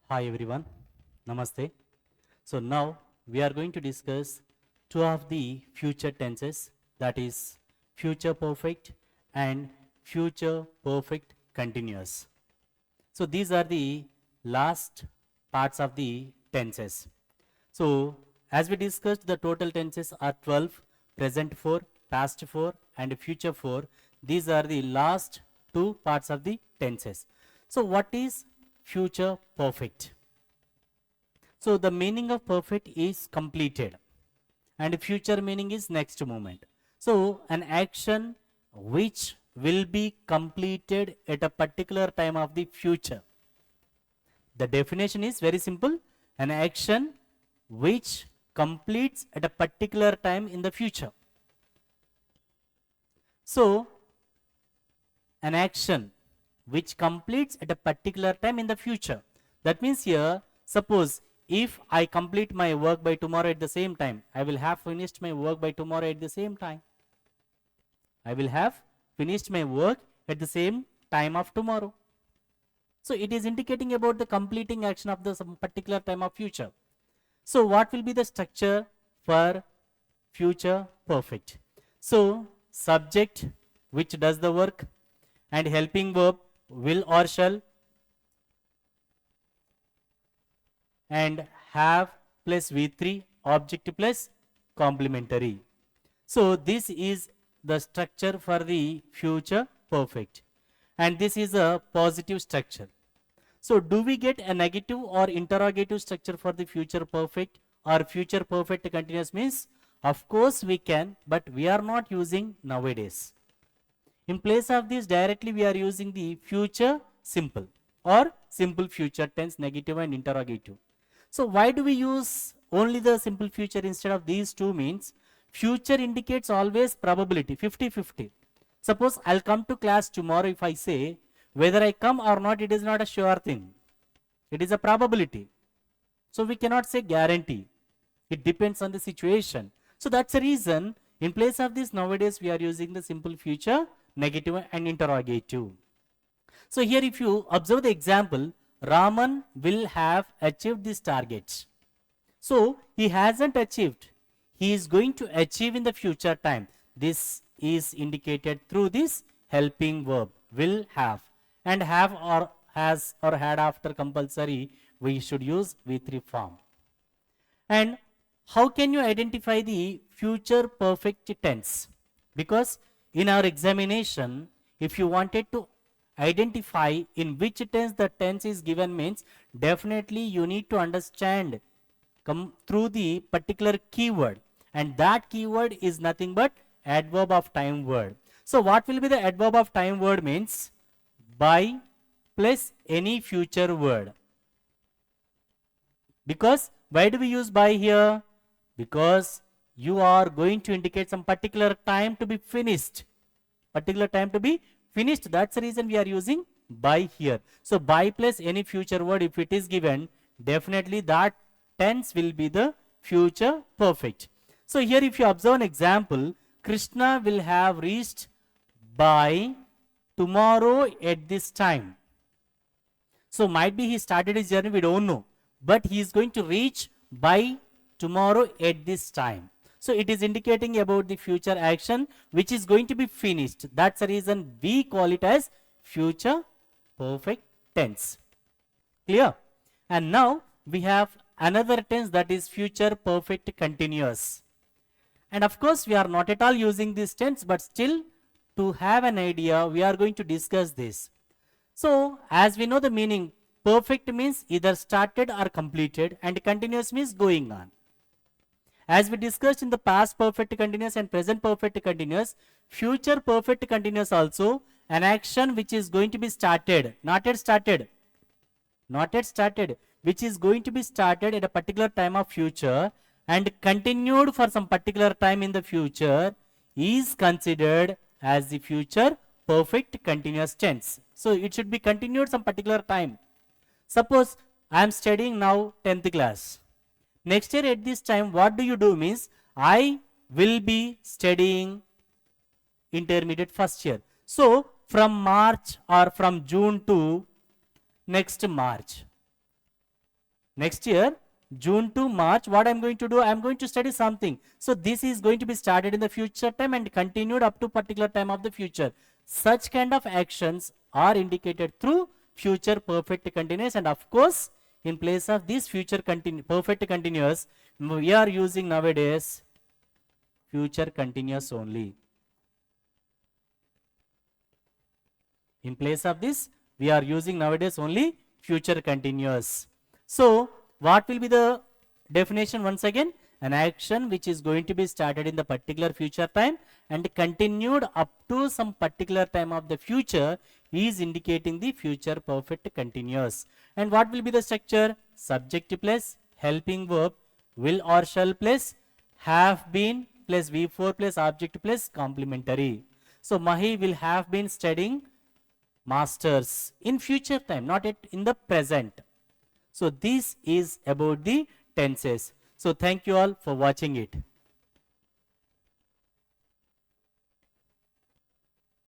Hi everyone, Namaste. So now we are going to discuss two of the future tenses, that is future perfect and future perfect continuous. So these are the last parts of the tenses. So as we discussed, the total tenses are 12, present 4, past 4 and future 4. These are the last two parts of the tenses. So what is future perfect? So the meaning of perfect is completed and future meaning is next moment. So an action which will be completed at a particular time of the future. The definition is very simple, an action which completes at a particular time in the future. So an action which completes at a particular time in the future. That means here, suppose if I complete my work by tomorrow at the same time, I will have finished my work by tomorrow at the same time. I will have finished my work at the same time of tomorrow. So it is indicating about the completing action of the some particular time of future. So what will be the structure for future perfect? So subject which does the work and helping verb will or shall and have plus V3 object plus complementary. So this is the structure for the future perfect and this is a positive structure. So do we get a negative or interrogative structure for the future perfect or future perfect continuous means? Of course we can, but we are not using nowadays. In place of this, directly we are using the future simple or simple future tense, negative and interrogative. So why do we use only the simple future instead of these two means? Future indicates always probability, 50-50. Suppose I'll come to class tomorrow. If I say whether I come or not, it is not a sure thing. It is a probability. So we cannot say guarantee. It depends on the situation. So that's the reason in place of this nowadays we are using the simple future, negative and interrogative. So here if you observe the example, Raman will have achieved this target. So he hasn't achieved. He is going to achieve in the future time. This is indicated through this helping verb will have, and have or has or had after compulsory we should use V3 form. And how can you identify the future perfect tense? Because in our examination, if you wanted to identify in which tense the tense is given means, definitely you need to understand come through the particular keyword, and that keyword is nothing but adverb of time word. So what will be the adverb of time word means? By plus any future word. Because why do we use by here? Because you are going to indicate some particular time to be finished. Particular time to be finished. That's the reason we are using by here. So by plus any future word, if it is given, definitely that tense will be the future perfect. So here if you observe an example, Krishna will have reached by tomorrow at this time. So might be he started his journey, we don't know, but he is going to reach by tomorrow at this time. So it is indicating about the future action which is going to be finished. That's the reason we call it as future perfect tense. Clear? And now we have another tense, that is future perfect continuous. And of course we are not at all using this tense, but still to have an idea we are going to discuss this. So as we know the meaning, perfect means either started or completed and continuous means going on. As we discussed in the past perfect continuous and present perfect continuous, future perfect continuous also an action which is going to be started, not yet started, which is going to be started at a particular time of future and continued for some particular time in the future is considered as the future perfect continuous tense. So it should be continued some particular time. Suppose I am studying now 10th class. Next year at this time, what do you do means, I will be studying intermediate first year. So from March or from June to next March, Next year, June to March, what I'm going to do? I'm going to study something. So this is going to be started in the future time and continued up to particular time of the future. Such kind of actions are indicated through future perfect continuous, and of course, in place of this future perfect continuous, we are using nowadays future continuous only. In place of this, we are using nowadays only future continuous. So, what will be the definition once again? An action which is going to be started in the particular future time and continued up to some particular time of the future is indicating the future perfect continuous. And what will be the structure? Subject plus helping verb, will or shall plus have been plus V4 plus object plus complementary. So, Mahi will have been studying masters in future time, not yet in the present. So this is about the tenses. So thank you all for watching it.